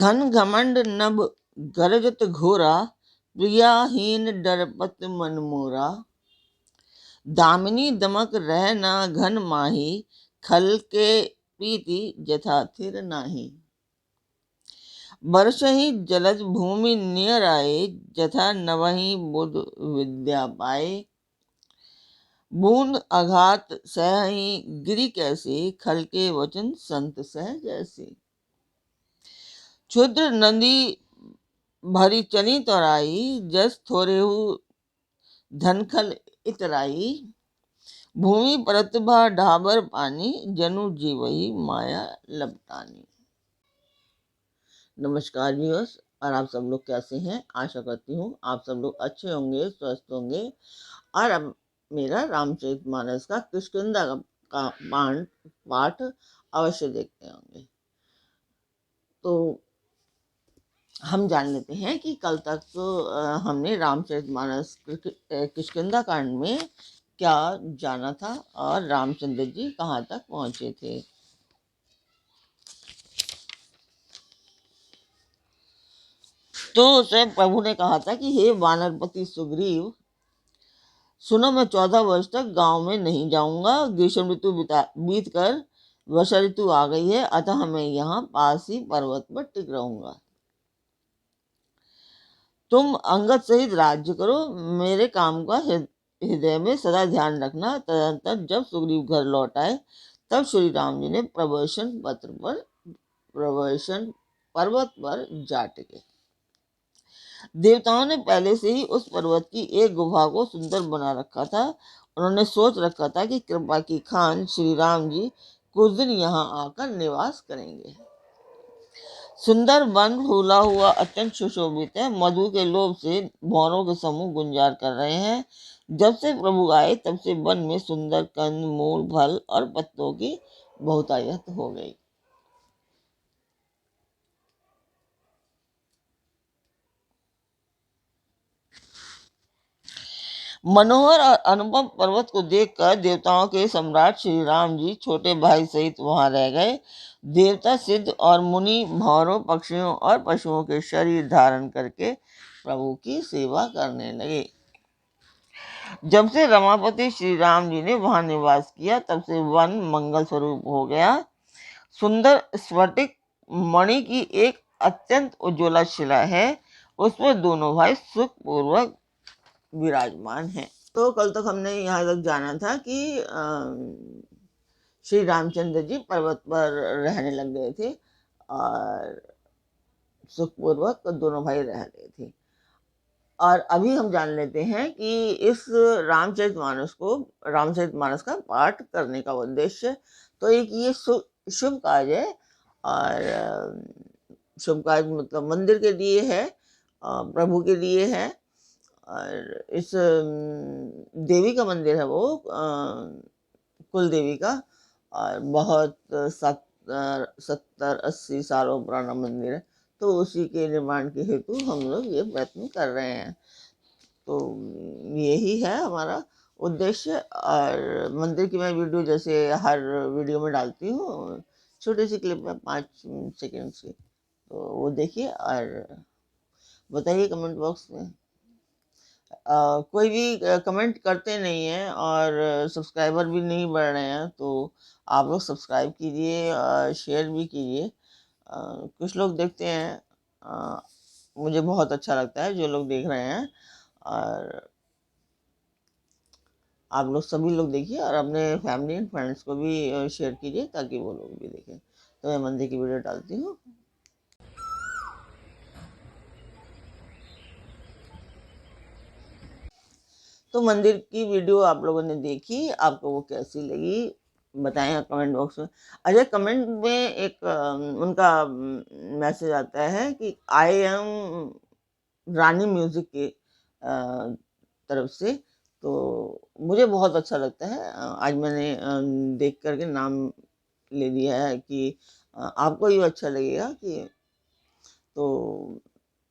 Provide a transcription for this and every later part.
धन घमंड नभ गरजत घोरा, प्रियाहीन डरपत मन मोरा। दामिनी दमक रह ना घन माही, खल के प्रीति जथा थिर नाही। बरसहि जलज भूमि नियर आए, जथा नवहि बुध विद्या पाए। बूंद आघात सहहि गिरि कैसे, खल के वचन संत सह जैसे। क्षुद्र नदी भरी चली तराई, जस थोरेहु धनखल इतराई। भूमि प्रतिभा ढाबर पानी, जनु जीवही माया लपटानी। नमस्कार व्यूअर्स, और आप सब लोग कैसे हैं? आशा करती हूँ आप सब लोग अच्छे होंगे, स्वस्थ होंगे। और अब मेरा रामचरितमानस का किष्किंधा का पाठ अवश्य देखते होंगे। तो हम जान लेते हैं कि कल तक तो हमने रामचरितमानस किष्किंधा कांड में क्या जाना था और रामचंद्र जी कहाँ तक पहुंचे थे। तो उसे प्रभु ने कहा था कि हे वानरपति सुग्रीव, सुनो, मैं 14 वर्ष तक गांव में नहीं जाऊंगा। ग्रीष्म ऋतु बीत कर वर्षा ऋतु आ गई है, अतः मैं यहाँ पास ही पर्वत पर टिक रहूंगा। तुम अंगद सहित राज्य करो, मेरे काम का हृदय में सदा ध्यान रखना। तदंतर जब सुग्रीव घर लौट आए, तब श्री राम जी ने प्रवेशन पर्वत पर जा टिके। देवताओं ने पहले से ही उस पर्वत की एक गुफा को सुंदर बना रखा था। उन्होंने सोच रखा था कि कृपा की खान श्री राम जी कुछ दिन यहाँ आकर निवास करेंगे। सुंदर वन फूला हुआ अत्यंत सुशोभित है। मधु के लोभ से भौरों के समूह गुंजार कर रहे हैं। जब से प्रभु आए तब से वन में सुंदर कंद, मूल, फल और पत्तों की बहुतायत हो गई। मनोहर और अनुपम पर्वत को देखकर देवताओं के सम्राट श्री राम जी छोटे भाई सहित वहां रह गए। देवता, सिद्ध और मुनि भौरों, पक्षियों और पशुओं के शरीर धारण करके प्रभु की सेवा करने लगे। जब से रमापति श्री राम जी ने वहां निवास किया, तब से वन मंगल स्वरूप हो गया। सुंदर स्फटिक मणि की एक अत्यंत उज्ज्वला शिला है, उसमें दोनों भाई सुखपूर्वक विराजमान हैं। तो कल तक हमने यहाँ तक जाना था कि श्री रामचंद्र जी पर्वत पर रहने लग गए थे और सुखपूर्वक दोनों भाई रह रहे थे। और अभी हम जान लेते हैं कि इस रामचरितमानस का पाठ करने का उद्देश्य। तो एक ये शुभ कार्य है, और शुभ कार्य मतलब मंदिर के लिए है, प्रभु के लिए है। और इस देवी का मंदिर है वो, कुल देवी का, और बहुत 70-80 सालों पुराना मंदिर है। तो उसी के निर्माण के हेतु हम लोग ये प्रयत्न कर रहे हैं। तो यही है हमारा उद्देश्य। और मंदिर की मैं वीडियो जैसे हर वीडियो में डालती हूँ, छोटी सी क्लिप में 5 सेकेंड की, तो वो देखिए और बताइए कमेंट बॉक्स में। कोई भी कमेंट करते नहीं है और सब्सक्राइबर भी नहीं बढ़ रहे हैं, तो आप लोग सब्सक्राइब कीजिए, शेयर भी कीजिए। कुछ लोग देखते हैं, मुझे बहुत अच्छा लगता है जो लोग देख रहे हैं। और आप लोग सभी लोग देखिए और अपने फैमिली एंड फ्रेंड्स को भी शेयर कीजिए ताकि वो लोग भी देखें। तो मैं मंदिर की वीडियो डालती हूँ। तो मंदिर की वीडियो आप लोगों ने देखी, आपको वो कैसी लगी बताएं कमेंट बॉक्स में। अच्छा, कमेंट में एक उनका मैसेज आता है कि आई एम रानी म्यूजिक के तरफ से। तो मुझे बहुत अच्छा लगता है। आज मैंने देख करके नाम ले लिया है कि आपको ये अच्छा लगेगा कि, तो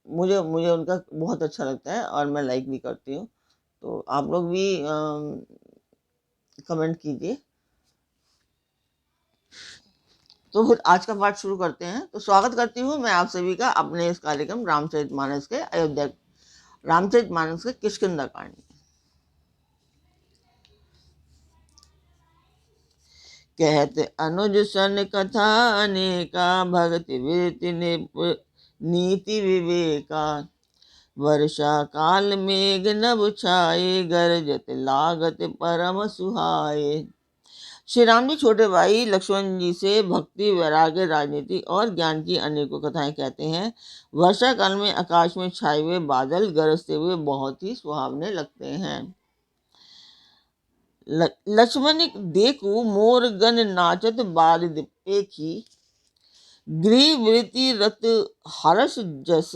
मुझे मुझे उनका बहुत अच्छा लगता है और मैं लाइक भी करती हूँ। तो आप लोग भी कमेंट कीजिए। तो फिर आज का पाठ शुरू करते हैं। तो स्वागत करती हूँ मैं आप सभी का अपने इस कार्यक्रम रामचरितमानस के अयोध्या रामचरितमानस के किष्किंधा कांड में। कहते अनुज सन कथा अनेका, भक्ति वृत्ति नीति विवेका। वर्षा काल मेघ नभ छाए, गरजत लागत परम सुहाए। श्री राम जी छोटे भाई लक्ष्मण जी से भक्ति, वैराग्य, राजनीति और ज्ञान की अनेकों कथाएं कहते हैं। वर्षा काल में आकाश में छाए हुए बादल गरजते हुए बहुत ही सुहावने लगते हैं। लक्ष्मण देखू मोर गण नाचत बारिद पेखी, गृह वृत्ति रत हर्ष जस,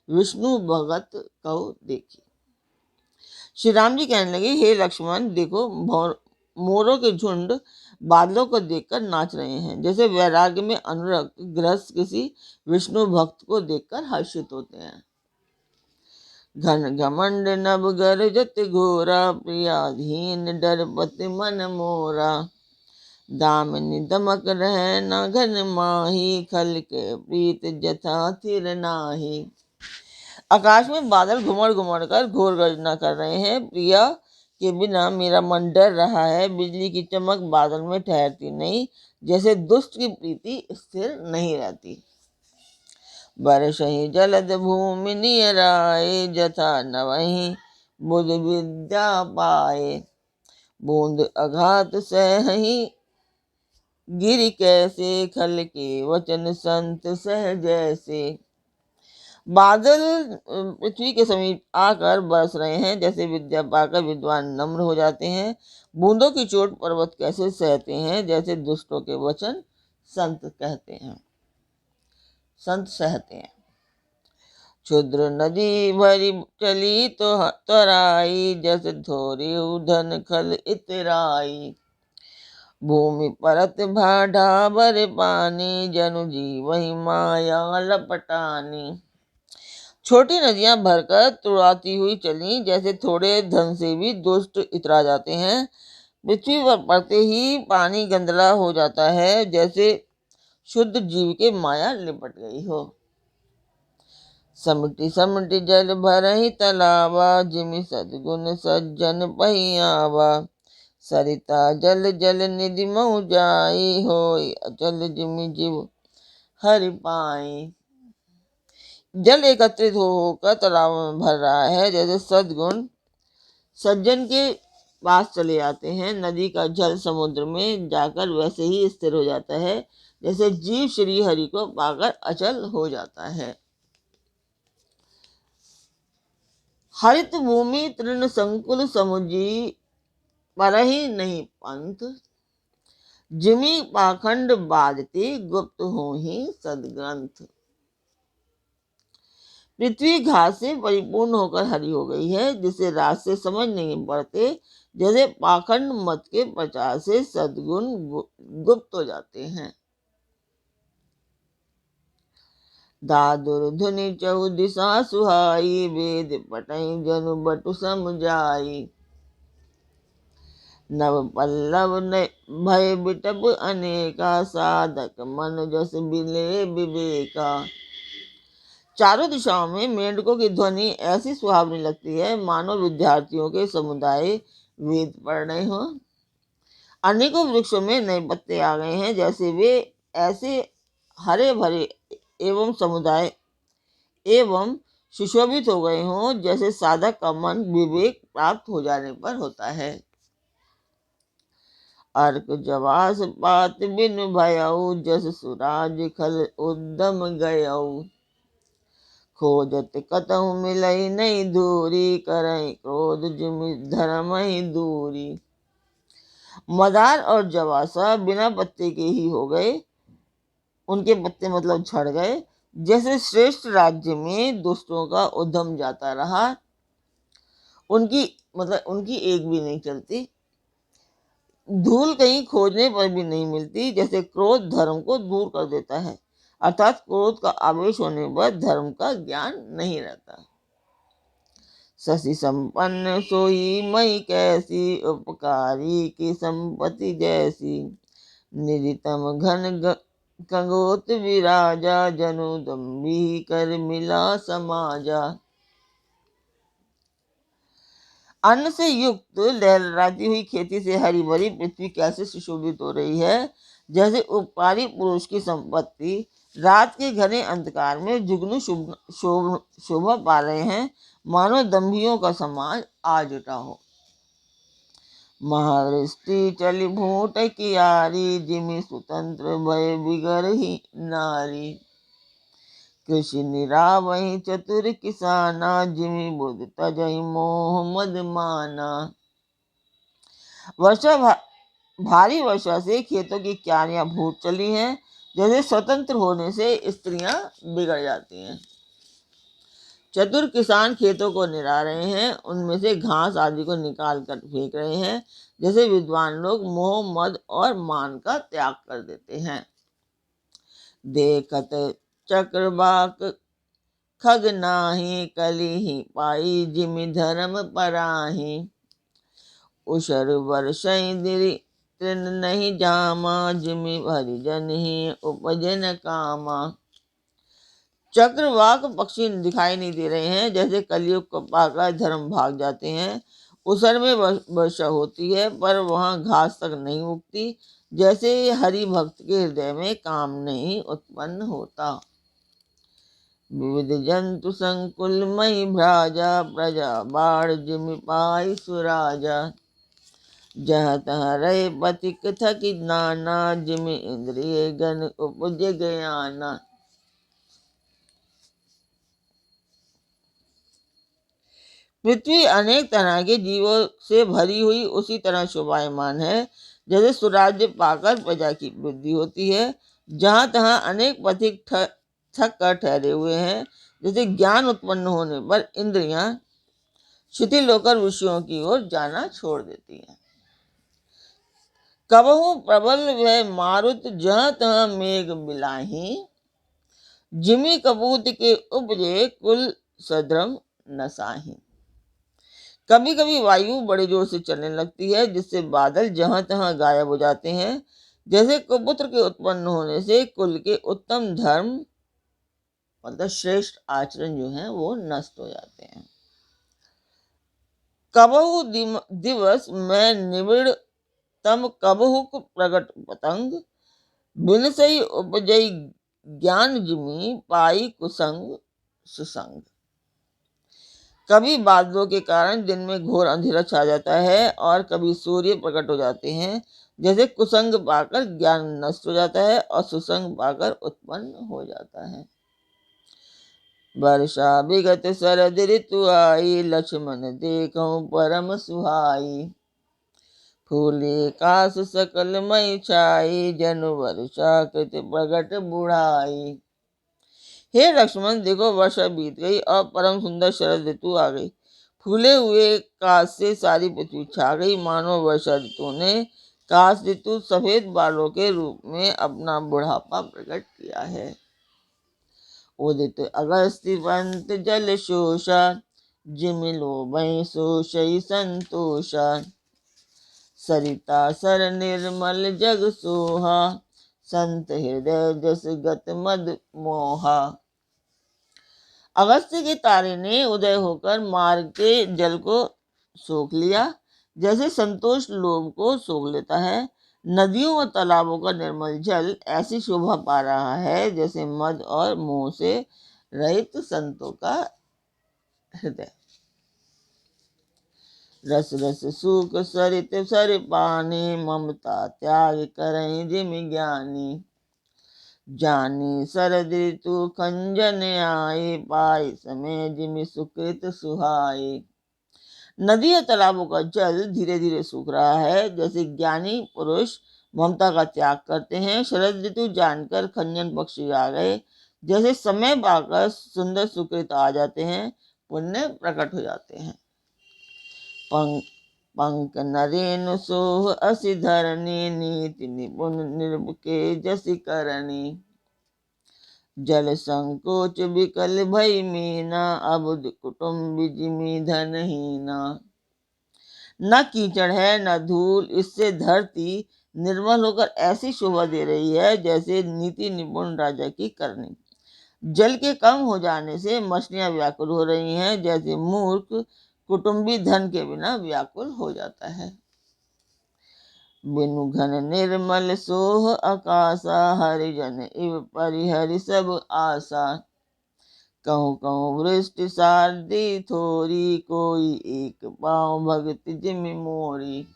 विष्णु भगत कहो देखी। श्री राम जी कहने लगे, हे लक्ष्मण देखो, मोरों के झुंड बादलों को देखकर नाच रहे हैं, जैसे वैराग्य में अनुरक्त गृहस्थ किसी विष्णु भक्त को देखकर हर्षित होते हैं। घन घमंड नभ गरजत घोरा, प्रियाधीन डरपत मन मोरा। दामिनी दमक रह न घन माही, खल के प्रीत जथा थिर नाही। आकाश में बादल घुमड़ घुमड़ कर घोर गर्जना कर रहे हैं। प्रिया के बिना मेरा मन डर रहा है। बिजली की चमक बादल में ठहरती नहीं, जैसे दुष्ट की प्रीति स्थिर नहीं रहती। बरसहि जलद भूमि नियराए, जथा नवहि बुध विद्या पाए। बूंद अघात सहहि गिरि कैसे, खल के वचन संत सह जैसे। बादल पृथ्वी के समीप आकर बरस रहे हैं, जैसे विद्या पाकर विद्वान नम्र हो जाते हैं। बूंदों की चोट पर्वत कैसे सहते हैं, जैसे दुष्टों के वचन संत सहते हैं। क्षुद्र नदी भरी चली तो तराई, जस धोरी उधन खल इतराई। भूमि परत भाढ़ा भर पानी, जनु जीवहि माया लपटानी। छोटी नदियां भरकर तुड़ाती हुई चली, जैसे थोड़े धन से भी दुष्ट इतरा जाते हैं। पृथ्वी पर पड़ते ही पानी गंदला हो जाता है, जैसे शुद्ध जीव के माया लिपट गई हो। समटी समटी जल भरहि तलावा, जिमि सद्गुण सज्जन पहियावा। सरिता जल जल निधि महु जाई, होय अचल जिमि जीव हरि पाई। जल एकत्रित होकर तालाब में भर रहा है, जैसे सद्गुण सज्जन के पास चले जाते हैं। नदी का जल समुद्र में जाकर वैसे ही स्थिर हो जाता है, जैसे जीव श्री हरि को पाकर अचल हो जाता है। हरित भूमि तृण संकुल समुजी, परहि नहीं पंथ। जिमि पाखंड बाजते, गुप्त हो ही सदग्रंथ। पृथ्वी घास से परिपूर्ण होकर हरी हो गई है, जिसे रात से समझ नहीं पड़ते, जैसे पाखंड मत के प्रचार से सद्गुण गुप्त हो जाते हैं। दादुर धुनि चहु दिशा सुहाई, वेद पटई जनु बटु समझाई। नव पल्लव भय बिटप अनेका, साधक मन जस बिले विवेका। चारों दिशाओं में मेंढकों की ध्वनि ऐसी सुहावनी लगती है, मानो विद्यार्थियों के समुदाय वेद पढ़ रहे हो। अनेकों वृक्षों में नए पत्ते आ गए हैं, जैसे वे ऐसे हरे भरे एवं समुदाय एवं सुशोभित हो गए हों, जैसे साधक का मन विवेक प्राप्त हो जाने पर होता है। अर्क जवास पात बिन भयऊ, जस सुराज खल उद्दम गयऊ। खोजत कतहु मिलई नहीं दूरी, करई क्रोध जिमि धर्महि दूरी। मदार और जवासा बिना पत्ते के ही हो गए, उनके पत्ते मतलब झड़ गए। जैसे श्रेष्ठ राज्य में दुष्टों का उद्यम जाता रहा, उनकी एक भी नहीं चलती। धूल कहीं खोजने पर भी नहीं मिलती, जैसे क्रोध धर्म को दूर कर देता है, अर्थात क्रोध का आवेश होने पर धर्म का ज्ञान नहीं रहता। शशि संपन्न सोई मई कैसी, उपकारी की संपत्ति जैसी। निरितम घन कंगोत विराजा, जनु दम्भी कर मिला समाजा। अन्न से युक्त लहलहाती हुई खेती से हरी भरी पृथ्वी कैसे सुशोभित हो रही है, जैसे उपकारी पुरुष की संपत्ति रात के घने अंधकार में जुगनू शोभा पा रहे हैं, मानो दंभियों का समाज आ जुटा हो। महावृष्टि चली भूट कियारी, जिमि स्वतंत्र भय बिगर ही नारी। कृषि निरावहि चतुर किसाना, जिमि बुध तजहि मोह मद माना। भारी वर्षा से खेतों की क्यारियां भूट चली हैं, जैसे स्वतंत्र होने से स्त्रियां बिगड़ जाती हैं। चतुर किसान खेतों को निरा रहे हैं, उनमें से घास आदि को निकाल कर फेंक रहे हैं, जैसे विद्वान लोग मोह मद और मान का त्याग कर देते हैं। देखत चक्रवाक खग नाही, कलिहि पाई जिमि धर्म पराही। उषर वर्षहि दिरि तृण नहीं जामा, जिमि हरिजन ही उपजे न कामा। चक्रवाक पक्षी दिखाई नहीं दे रहे हैं, जैसे कलयुग को पाकर धर्म भाग जाते हैं। उसर में वर्षा होती है, पर वहां घास तक नहीं उगती, जैसे हरि भक्त के हृदय में काम नहीं उत्पन्न होता। विविध जंतु संकुल मई भ्राजा, प्रजा बाढ़ जिमि पाई सुराजा। जहाँ तहाँ रहे पथिक थकी नाना, जिमि इंद्रिय गण उपजे ज्ञाना। पृथ्वी अनेक तरह के जीवों से भरी हुई उसी तरह शोभायमान है, जैसे स्वराज्य पाकर प्रजा की वृद्धि होती है। जहाँ तहाँ अनेक पथिक थक कर ठहरे हुए हैं, जैसे ज्ञान उत्पन्न होने पर इंद्रियां शिथिल होकर विषयों की ओर जाना छोड़ देती हैं। कबहु प्रबल वह मारुत, जहाँ तहाँ मेघ बिलाही। जिमि कपूत के उपजे, कुल सद्रम नसाही। कभी कभी वायु बड़े जोर से चलने लगती है, जिससे बादल जहां तहां गायब हो जाते हैं, जैसे कुपुत्र के उत्पन्न होने से कुल के उत्तम धर्म मतलब श्रेष्ठ आचरण जो है वो नष्ट हो जाते हैं। कबहु दिवस में निबिड़, तम कबहु प्रगट पतंग। बिन सही उपजई ज्ञान, जिमि पाई कुसंग सुसंग। कभी बादलों के कारण दिन में घोर अंधेरा छा जाता है, और कभी सूर्य प्रकट हो जाते हैं, जैसे कुसंग पाकर ज्ञान नष्ट हो जाता है और सुसंग पाकर उत्पन्न हो जाता है। वर्षा विगत शरद ऋतु आई, लक्ष्मण देखऊं परम सुहाई। फूले काश सकल मई छाई, जनु वर्षा कृत प्रगट बुढ़ाई। हे लक्ष्मण, देखो वर्षा बीत गई और परम सुंदर शरद ऋतु आ गई। फूले हुए काश से सारी पृथ्वी छा गई, मानो वर्षा ऋतु ने काश ऋतु सफेद बालों के रूप में अपना बुढ़ापा प्रकट किया है। उदित अगस्त्य पंत जल शोषा, जिमि लोभहि शोषई संतोषा। सरिता सर निर्मल जग सोहा, संत हृदय जस गत मद मोहा। अगस्त्य के तारे ने उदय होकर मार्ग के जल को सोख लिया, जैसे संतोष लोभ को सोख लेता है। नदियों और तालाबों का निर्मल जल ऐसी शोभा पा रहा है, जैसे मद और मोह से रहित संतों का हृदय। रस रस सूख सरित सर पानी, ममता त्याग करई जिमि ज्ञानी। जानी शरद ऋतु खंजन आए, पाई समय जिमि सुकृत सुहाए। नदी और तालाबों का जल धीरे धीरे सूख रहा है, जैसे ज्ञानी पुरुष ममता का त्याग करते हैं। शरद ऋतु जानकर खंजन पक्षी आ गए, जैसे समय पाकर सुंदर सुकृत आ जाते हैं, पुण्य प्रकट हो जाते हैं। पंक नरेनु सोह असि धरनी, नीति निपुण निर्भ के जसि करनी। जल संकोच विकल भई मीना, अबुध कुटुम्बि जिमि धनहीना। न कीचड़ है न धूल, इससे धरती निर्मल होकर ऐसी शोभा दे रही है जैसे नीति निपुण राजा की करनी। जल के कम हो जाने से मछलियां व्याकुल हो रही हैं, जैसे मूर्ख कुटुंबी धन के बिना व्याकुल हो जाता है। बिनु घन निर्मल सोह आकाशा, हरिजन इव परिहरि सब आशा। कहूँ कहूँ वृष्टि शारदी थोरी, कोई एक पाँव भगति जिमि मोरी।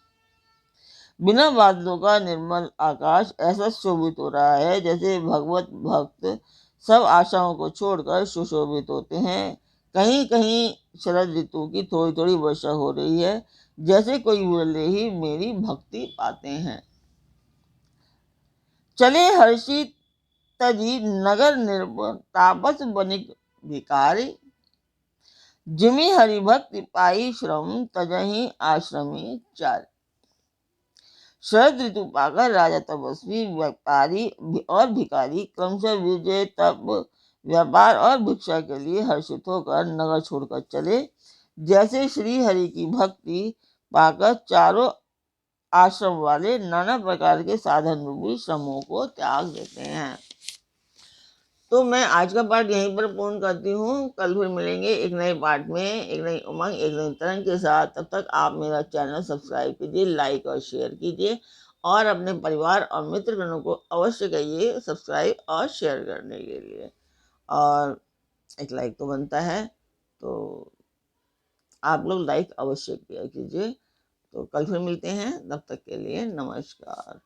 बिना बादलों का निर्मल आकाश ऐसा शोभित हो रहा है जैसे भगवत भक्त सब आशाओं को छोड़कर सुशोभित होते हैं। कहीं कहीं शरद ऋतु की थोड़ी थोड़ी वर्षा हो रही है, जैसे कोई बोले ही मेरी भक्ति पाते हैं। चले हर्षी तजी नगर निर्भर, तापस बनिक भिकारी। जिमि हरि भक्ति पाई श्रम, तजहि आश्रमी चार। शरद ऋतु पाकर राजा, तपस्वी, व्यापारी और भिखारी क्रमशः विजय, तप, व्यापार और भिक्षा के लिए हर्षित होकर नगर छोड़कर चले, जैसे श्री हरि की भक्ति पाकर चारों आश्रम वाले नाना प्रकार के साधन रूपी श्रमों को त्याग देते हैं। तो मैं आज का पाठ यहीं पर पूर्ण करती हूँ। कल फिर मिलेंगे एक नए पाठ में, एक नई उमंग, एक नई तरंग के साथ। तब तक आप मेरा चैनल सब्सक्राइब कीजिए, लाइक और शेयर कीजिए, और अपने परिवार और मित्रगणों को अवश्य कहिए सब्सक्राइब और शेयर करने के लिए। और एक लाइक तो बनता है, तो आप लोग लाइक अवश्य किया कीजिए। तो कल फिर मिलते हैं, तब तक के लिए नमस्कार।